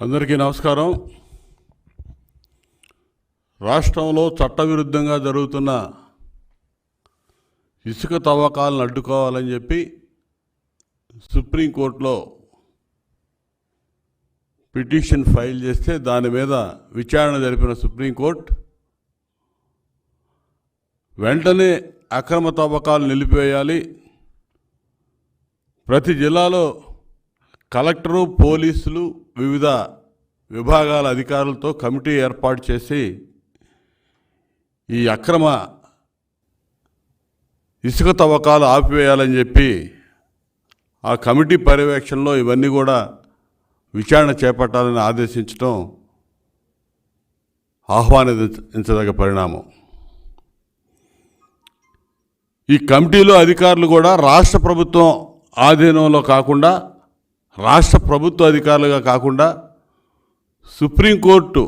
అందరికీ నమస్కారం. రాష్ట్రంలో చట్టవిరుద్ధంగా జరుగుతున్న ఇసుక తవ్వకాలను అడ్డుకోవాలని చెప్పి సుప్రీంకోర్టులో పిటిషన్ ఫైల్ చేస్తే దాని మీద విచారణ జరిపిన సుప్రీంకోర్టు వెంటనే అక్రమ తవ్వకాలు నిలిపివేయాలి, ప్రతి జిల్లాలో కలెక్టరు, పోలీసులు, వివిధ విభాగాల అధికారులతో కమిటీ ఏర్పాటు చేసి ఈ అక్రమ ఇసుక తవ్వకాలు ఆపివేయాలని చెప్పి ఆ కమిటీ పర్యవేక్షణలో ఇవన్నీ కూడా విచారణ చేపట్టాలని ఆదేశించడం ఆహ్వానించదగ్గ పరిణామం. ఈ కమిటీలో అధికారులు కూడా రాష్ట్ర ప్రభుత్వం ఆధీనంలో కాకుండా, రాష్ట్ర ప్రభుత్వ అధికారులుగా కాకుండా సుప్రీంకోర్టు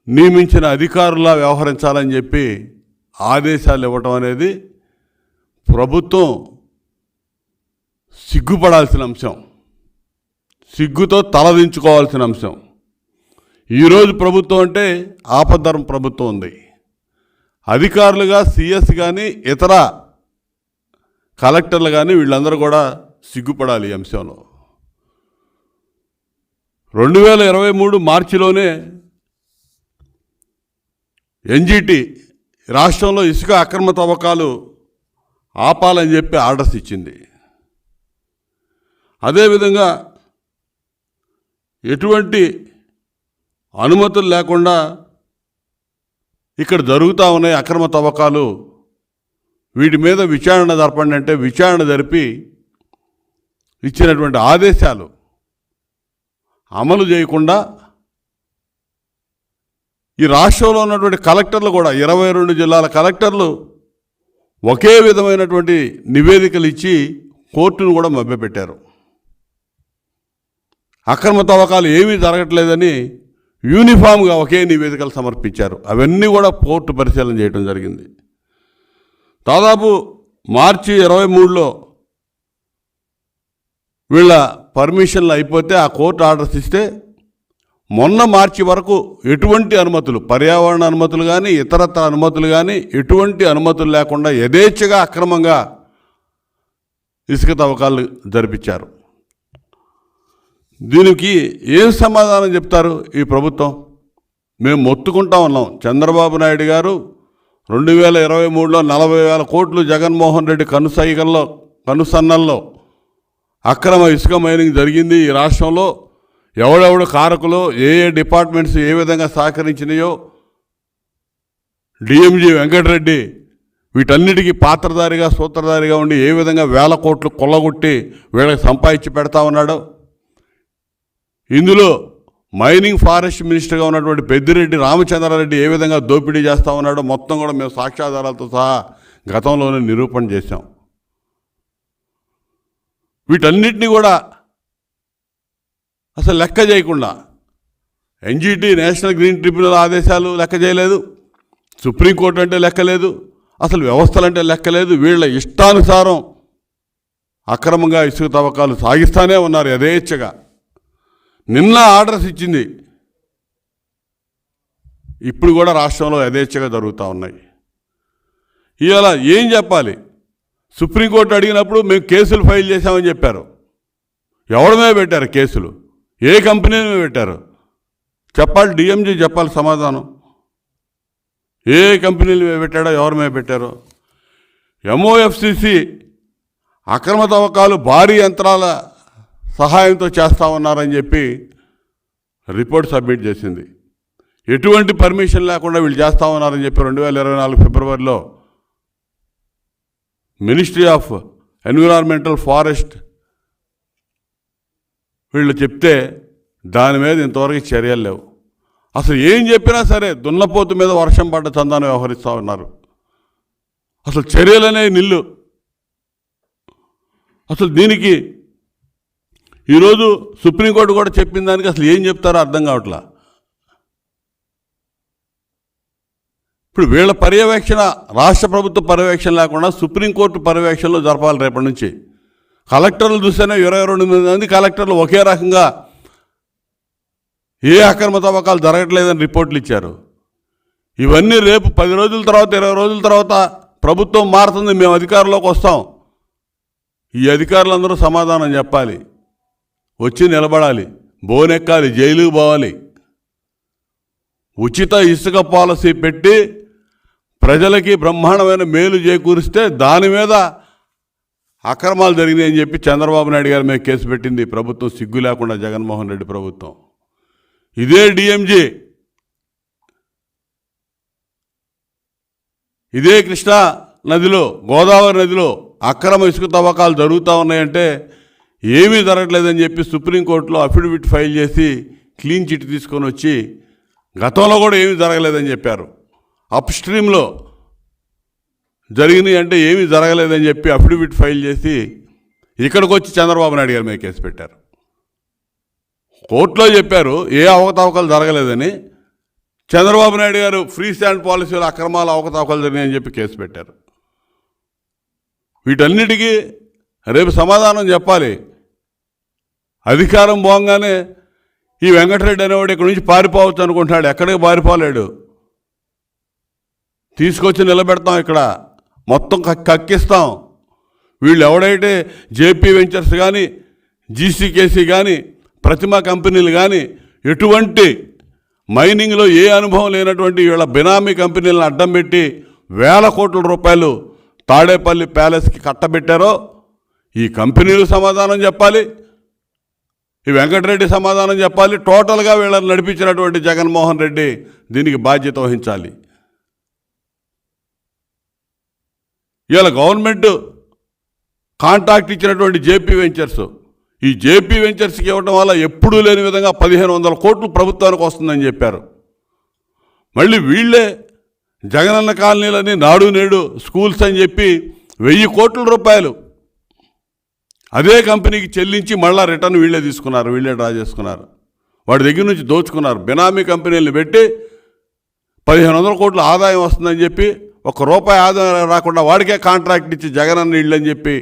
నియమించిన అధికారులా వ్యవహరించాలని చెప్పి ఆదేశాలు ఇవ్వటం అనేది ప్రభుత్వం సిగ్గుపడాల్సిన అంశం, సిగ్గుతో తలదించుకోవాల్సిన అంశం. ఈరోజు ప్రభుత్వం అంటే ఆపద్ధర్మ ప్రభుత్వం ఉంది. అధికారులుగా సిఎస్ కానీ ఇతర కలెక్టర్లు కానీ వీళ్ళందరూ కూడా సిగ్గుపడాలి ఈ అంశంలో. 2023 మార్చిలోనే ఎన్జిటి రాష్ట్రంలో ఇసుక అక్రమ తవ్వకాలు ఆపాలని చెప్పి ఆర్డర్స్ ఇచ్చింది. అదేవిధంగా ఎటువంటి అనుమతులు లేకుండా ఇక్కడ జరుగుతూ ఉన్నాయి అక్రమ తవ్వకాలు, వీటి మీద విచారణ జరపండి అంటే విచారణ జరిపి ఇచ్చినటువంటి ఆదేశాలు అమలు చేయకుండా ఈ రాష్ట్రంలో ఉన్నటువంటి కలెక్టర్లు కూడా 22 జిల్లాల కలెక్టర్లు ఒకే విధమైనటువంటి నివేదికలు ఇచ్చి కోర్టును కూడా మభ్యపెట్టారు. అక్రమ తవ్వకాలు ఏమీ జరగట్లేదని యూనిఫామ్గా ఒకే నివేదికలు సమర్పించారు. అవన్నీ కూడా కోర్టు పరిశీలన చేయడం జరిగింది. దాదాపు మార్చి 23లో వీళ్ళ పర్మిషన్లు అయిపోతే ఆ కోర్టు ఆర్డర్స్ ఇస్తే మొన్న మార్చి వరకు ఎటువంటి అనుమతులు, పర్యావరణ అనుమతులు కానీ ఇతరత్ర అనుమతులు కానీ ఎటువంటి అనుమతులు లేకుండా యథేచ్ఛగా అక్రమంగా ఇసుక తవ్వకాలు జరిపించారు. దీనికి ఏం సమాధానం చెప్తారు ఈ ప్రభుత్వం? మేము మొత్తుకుంటా ఉన్నాం. చంద్రబాబు నాయుడు గారు 2023లో 40,000 కోట్లు జగన్మోహన్ రెడ్డి కనుసన్నల్లో అక్రమ ఇసుక మైనింగ్ జరిగింది. ఈ రాష్ట్రంలో ఎవడెవడు కారకులు, ఏ డిపార్ట్మెంట్స్ ఏ విధంగా సహకరించినాయో, డిఎంజీ వెంకటరెడ్డి వీటన్నిటికీ పాత్రధారిగా సూత్రధారిగా ఉండి ఏ విధంగా 1000 కోట్లు కొల్లగొట్టి వీళ్ళకి సంపాదించి పెడతా ఉన్నాడో, ఇందులో మైనింగ్ ఫారెస్ట్ మినిస్టర్గా ఉన్నటువంటి పెద్దిరెడ్డి రామచంద్రారెడ్డి ఏ విధంగా దోపిడీ చేస్తూ ఉన్నాడో మొత్తం కూడా మేము సాక్ష్యాధారాలతో సహా గతంలోనే నిరూపణ చేశాం. వీటన్నిటినీ కూడా అసలు లెక్క చేయకుండా ఎన్జిటి నేషనల్ గ్రీన్ ట్రిబ్యునల్ ఆదేశాలు లెక్క చేయలేదు, సుప్రీంకోర్టు అంటే లెక్కలేదు, అసలు వ్యవస్థలంటే లెక్కలేదు. వీళ్ళ ఇష్టానుసారం అక్రమంగా ఇసుక తవ్వకాలు సాగిస్తూనే ఉన్నారు యథేచ్ఛగా. నిన్న ఆర్డర్స్ ఇచ్చింది, ఇప్పుడు కూడా రాష్ట్రంలో యథేచ్ఛగా జరుగుతూ ఉన్నాయి. ఇవాళ ఏం చెప్పాలి? సుప్రీంకోర్టు అడిగినప్పుడు మేము కేసులు ఫైల్ చేశామని చెప్పారు. ఎవరి మీద పెట్టారు కేసులు? ఏ కంపెనీ మీద పెట్టారు చెప్పాలి. డిఎంజీ చెప్పాలి సమాధానం. ఏ కంపెనీల మీద పెట్టాడో, ఎవరి మీద పెట్టారో. ఎంఓఎఫ్సిసి అక్రమ తవ్వకాలు భారీ యంత్రాల సహాయంతో చేస్తూ ఉన్నారని చెప్పి రిపోర్ట్ సబ్మిట్ చేసింది. ఎటువంటి పర్మిషన్ లేకుండా వీళ్ళు చేస్తూ ఉన్నారని చెప్పి 2024 ఫిబ్రవరిలో మినిస్ట్రీ ఆఫ్ ఎన్విరాన్మెంటల్ ఫారెస్ట్ వీళ్ళు చెప్తే దాని మీద ఇంతవరకు చర్యలు లేవు. అసలు ఏం చెప్పినా సరే దున్నపోతు మీద వర్షం పడ్డ చందాన్ని వ్యవహరిస్తూ ఉన్నారు. అసలు చర్యలనే నిల్లు. అసలు దీనికి ఈరోజు సుప్రీంకోర్టు కూడా చెప్పిన దానికి అసలు ఏం చెప్తారో అర్థం కావట్లా. ఇప్పుడు వీళ్ళ పర్యవేక్షణ, రాష్ట్ర ప్రభుత్వ పర్యవేక్షణ లేకుండా సుప్రీంకోర్టు పర్యవేక్షణలో జరపాలి రేపటి నుంచి. కలెక్టర్లు చూస్తేనే 22 మంది కలెక్టర్లు ఒకే రకంగా ఏ అక్రమ తవ్వకాలు జరగట్లేదని రిపోర్ట్లు ఇచ్చారు. ఇవన్నీ రేపు 10 రోజుల తర్వాత 20 రోజుల తర్వాత ప్రభుత్వం మారుతుంది, మేము అధికారంలోకి వస్తాం. ఈ అధికారులందరూ సమాధానం చెప్పాలి, వచ్చి నిలబడాలి, బోనెక్కాలి, జైలుకు పోవాలి. ఉచిత ఇసుక పాలసీ పెట్టి ప్రజలకి బ్రహ్మాండమైన మేలు చేకూరిస్తే దాని మీద అక్రమాలు జరిగినాయని చెప్పి చంద్రబాబు నాయుడు గారి మీద కేసు పెట్టింది ప్రభుత్వం, సిగ్గు లేకుండా జగన్మోహన్ రెడ్డి ప్రభుత్వం. ఇదే డిఎంజీ, ఇదే కృష్ణా నదిలో, గోదావరి నదిలో అక్రమ ఇసుక తవ్వకాలు జరుగుతూ ఉన్నాయంటే ఏమీ జరగట్లేదని చెప్పి సుప్రీంకోర్టులో అఫిడవిట్ ఫైల్ చేసి క్లీన్ చిట్ తీసుకొని వచ్చి గతంలో కూడా ఏమీ జరగలేదని చెప్పారు. అప్ స్ట్రీమ్లో జరిగినాయి అంటే ఏమీ జరగలేదని చెప్పి అఫిడవిట్ ఫైల్ చేసి ఇక్కడికి వచ్చి చంద్రబాబు నాయుడు గారి మీద కేసు పెట్టారు. కోర్టులో చెప్పారు ఏ అవకతవకలు జరగలేదని, చంద్రబాబు నాయుడు గారు ఫ్రీ స్టాండ్ పాలసీలో అక్రమాలు అవకతవకలు జరిగాయని చెప్పి కేసు పెట్టారు. వీటన్నిటికీ రేపు సమాధానం చెప్పాలి. అధికారం పోగానే ఈ వెంకటరెడ్డి అనేవాడు ఇక్కడి నుంచి పారిపోవచ్చు అనుకుంటున్నాడు, ఎక్కడికి పారిపోలేడు. తీసుకొచ్చి నిలబెడతాం, ఇక్కడ మొత్తం కక్కిస్తాం. వీళ్ళు ఎవడైతే జేపీ వెంచర్స్ కానీ, జీసీకేసీ కానీ, ప్రతిమ కంపెనీలు కానీ, ఎటువంటి మైనింగ్లో ఏ అనుభవం లేనటువంటి వీళ్ళ బినామీ కంపెనీలను అడ్డం పెట్టి వేల కోట్ల రూపాయలు తాడేపల్లి ప్యాలెస్కి కట్టబెట్టారో ఈ కంపెనీలు సమాధానం చెప్పాలి, ఈ వెంకటరెడ్డి సమాధానం చెప్పాలి. టోటల్గా వీళ్ళని నడిపించినటువంటి జగన్మోహన్ రెడ్డి దీనికి బాధ్యత వహించాలి. ఇవాళ గవర్నమెంట్ కాంట్రాక్ట్ ఇచ్చినటువంటి జేపీ వెంచర్స్, ఈ జేపీ వెంచర్స్కి ఇవ్వడం వల్ల ఎప్పుడూ లేని విధంగా 1500 కోట్లు ప్రభుత్వానికి వస్తుందని చెప్పారు. మళ్ళీ వీళ్ళే జగనన్న కాలనీలని, నాడు నేడు స్కూల్స్ అని చెప్పి 1000 కోట్ల రూపాయలు అదే కంపెనీకి చెల్లించి మళ్ళా రిటర్న్ వీళ్ళే తీసుకున్నారు, వీళ్ళే డ్రా చేసుకున్నారు. వాడి దగ్గర నుంచి దోచుకున్నారు. బినామీ కంపెనీలను పెట్టి 1500 కోట్ల ఆదాయం వస్తుందని చెప్పి ₹1 ఆదాయం రాకుండా వాడికే కాంట్రాక్ట్ ఇచ్చి జగనన్న ఇళ్ళు అని చెప్పి,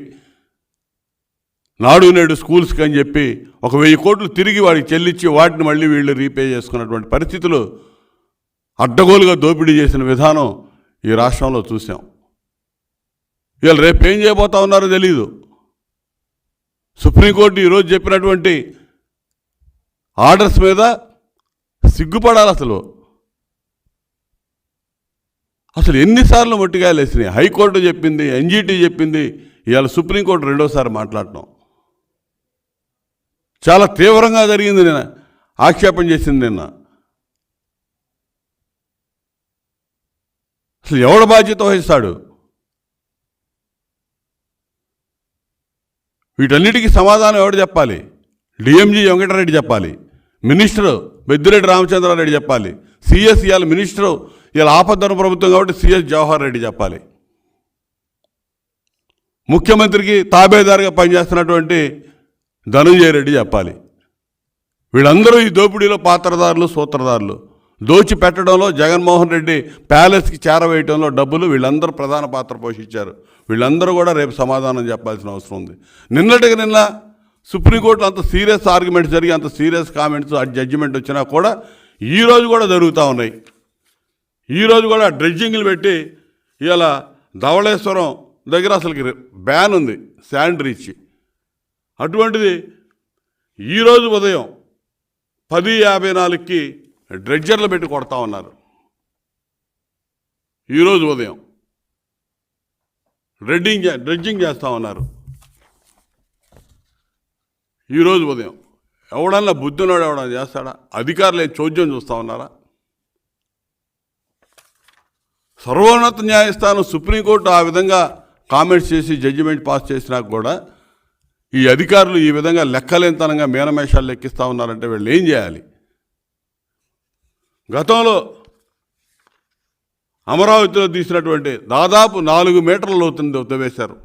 నాడు నేడు స్కూల్స్కి అని చెప్పి 1000 కోట్లు తిరిగి వాడికి చెల్లించి వాటిని మళ్ళీ వీళ్ళు రీపే చేసుకున్నటువంటి పరిస్థితులు, అడ్డగోలుగా దోపిడీ చేసిన విధానం ఈ రాష్ట్రంలో చూసాం. వీళ్ళు రేపు ఏం చేయబోతా ఉన్నారో తెలీదు. సుప్రీంకోర్టు ఈరోజు చెప్పినటువంటి ఆర్డర్స్ మీద సిగ్గుపడాలి. అసలు ఎన్నిసార్లు మొట్టికాయలు వేసినాయి. హైకోర్టు చెప్పింది, ఎన్జీటీ చెప్పింది, ఇవాళ సుప్రీంకోర్టు రెండోసారి మాట్లాడటం చాలా తీవ్రంగా జరిగింది. నిన్న ఆక్షేపణ చేసింది. నిన్న అసలు ఎవడు బాధ్యత వహిస్తాడు? వీటన్నిటికీ సమాధానం ఎవడు చెప్పాలి? డిఎంజీ వెంకటరెడ్డి చెప్పాలి, మినిస్టరు పెద్దిరెడ్డి రామచంద్రారెడ్డి చెప్పాలి, సిఎస్ ఇవాళ మినిస్టరు, ఇలా ఆపద్ధన ప్రభుత్వం కాబట్టి సిఎస్ జవహర్ రెడ్డి చెప్పాలి, ముఖ్యమంత్రికి తాబేదారుగా పనిచేస్తున్నటువంటి ధనంజయ రెడ్డి చెప్పాలి. వీళ్ళందరూ ఈ దోపిడీలో పాత్రదారులు, సూత్రధారులు. దోచి పెట్టడంలో, జగన్మోహన్ రెడ్డి ప్యాలెస్కి చేరవేయడంలో డబ్బులు వీళ్ళందరూ ప్రధాన పాత్ర పోషించారు. వీళ్ళందరూ కూడా రేపు సమాధానం చెప్పాల్సిన అవసరం ఉంది. నిన్నటికి నిన్న సుప్రీంకోర్టులో అంత సీరియస్ ఆర్గ్యుమెంట్స్ జరిగి, అంత సీరియస్ కామెంట్స్, ఆ జడ్జిమెంట్ వచ్చినా కూడా ఈరోజు కూడా జరుగుతూ ఉన్నాయి. ఈరోజు కూడా డ్రెడ్జింగ్లు పెట్టి ఇలా ధవళేశ్వరం దగ్గర అసలుకి బ్యాన్ ఉంది శాండ్ రీచ్. అటువంటిది ఈరోజు ఉదయం 10:54కి డ్రెడ్జర్లు పెట్టి కొడతా ఉన్నారు. ఈరోజు ఉదయం డ్రెడ్జింగ్ చేస్తూ ఉన్నారు. ఈరోజు ఉదయం ఎవడన్నా బుద్ధినోడు ఎవడన్నా చేస్తాడా? అధికారులు ఏం చోద్యం చూస్తూ ఉన్నారా? సర్వోన్నత న్యాయస్థానం సుప్రీంకోర్టు ఆ విధంగా కామెంట్స్ చేసి జడ్జిమెంట్ పాస్ చేసినా కూడా ఈ అధికారులు ఈ విధంగా లెక్కలేనితనంగా మేనమేషాలు లెక్కిస్తూ ఉన్నారంటే వీళ్ళు ఏం చేయాలి? గతంలో అమరావతిలో తీసినటువంటి దాదాపు 4 మీటర్ల లోతుని తవ్వేశారు.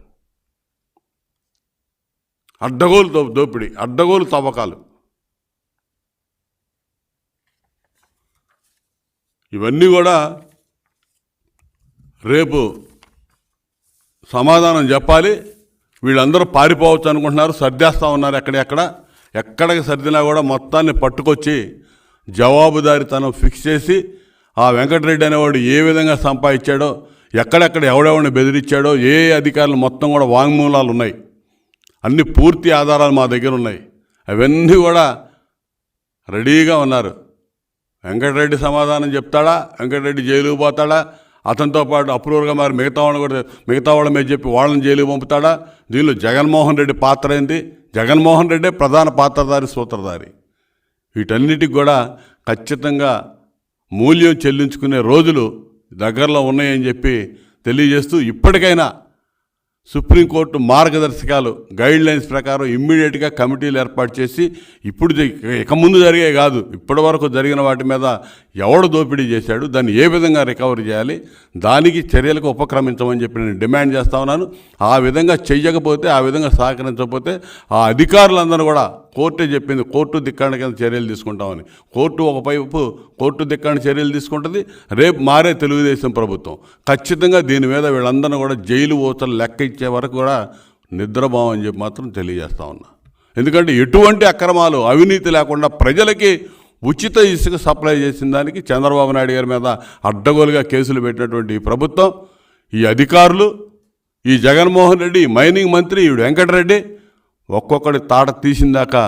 అడ్డగోలు దోపిడీ, అడ్డగోలు తవ్వకాలు. ఇవన్నీ కూడా రేపు సమాధానం చెప్పాలి. వీళ్ళందరూ పారిపోవచ్చు అనుకుంటున్నారు, సర్దేస్తూ ఉన్నారు. ఎక్కడికి సర్దినా కూడా మొత్తాన్ని పట్టుకొచ్చి జవాబుదారీతనం ఫిక్స్ చేసి ఆ వెంకటరెడ్డి అనేవాడు ఏ విధంగా సంపాదించాడో, ఎక్కడెక్కడ ఎవడెవడిని బెదిరించాడో, ఏ అధికారులు మొత్తం కూడా వాంగ్మూలాలు ఉన్నాయి. అన్ని పూర్తి ఆధారాలు మా దగ్గర ఉన్నాయి. అవన్నీ కూడా రెడీగా ఉన్నారు. వెంకటరెడ్డి సమాధానం చెప్తాడా, వెంకటరెడ్డి జైలుకు పోతాడా, అతనితో పాటు అప్రూవర్గా మరి మిగతా వాళ్ళ మీద చెప్పి వాళ్ళని జైలుకు పంపుతాడా? దీనిలో జగన్మోహన్ రెడ్డి పాత్ర ఏంటి? జగన్మోహన్ రెడ్డే ప్రధాన పాత్రధారి, సూత్రధారి. వీటన్నిటికి కూడా ఖచ్చితంగా మూల్యం చెల్లించుకునే రోజులు దగ్గరలో ఉన్నాయని చెప్పి తెలియజేస్తూ, ఇప్పటికైనా సుప్రీంకోర్టు మార్గదర్శకాలు గైడ్ లైన్స్ ప్రకారం ఇమ్మీడియట్గా కమిటీలు ఏర్పాటు చేసి, ఇప్పుడు ఇక ముందు జరిగే కాదు, ఇప్పటి వరకు జరిగిన వాటి మీద ఎవడు దోపిడీ చేశాడు, దాన్ని ఏ విధంగా రికవరీ చేయాలి, దానికి చర్యలకు ఉపక్రమించమని చెప్పి నేను డిమాండ్ చేస్తా ఉన్నాను. ఆ విధంగా చెయ్యకపోతే, ఆ విధంగా సహకరించకపోతే ఆ అధికారులందరూ కూడా కోర్టే చెప్పింది, కోర్టు ధిక్కరణ కింద చర్యలు తీసుకుంటామని. కోర్టు ఒకవైపు కోర్టు ధిక్కరణ చర్యలు తీసుకుంటుంది. రేపు మారే తెలుగుదేశం ప్రభుత్వం ఖచ్చితంగా దీని మీద వీళ్ళందరినీ కూడా జైలు ఊచలు లెక్క ఇచ్చే వరకు కూడా నిద్రపోమని చెప్పి మాత్రం తెలియజేస్తా ఉన్నా. ఎందుకంటే ఎటువంటి అక్రమాలు, అవినీతి లేకుండా ప్రజలకి ఉచిత ఇసుక సప్లై చేసిన దానికి చంద్రబాబు నాయుడు గారి మీద అడ్డగోలుగా కేసులు పెట్టినటువంటి ఈ ప్రభుత్వం, ఈ అధికారులు, ఈ జగన్మోహన్ రెడ్డి, ఈ మైనింగ్ మంత్రి ఈవిడ వెంకటరెడ్డి ఒక్కొక్కడి తాట తీసిందాకా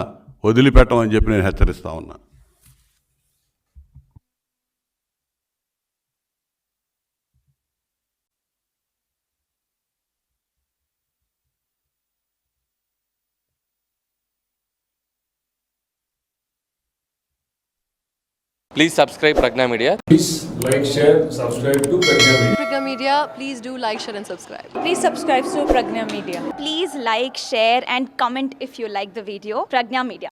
వదిలిపెట్టమని చెప్పి నేను హెచ్చరిస్తా ఉన్నా. Please subscribe Pragna Media. Please like, share, subscribe to Pragna Media. Pragna Media, please do like, share and subscribe. Please subscribe to Pragna Media. Please like, share and comment if you like the video. Pragna Media.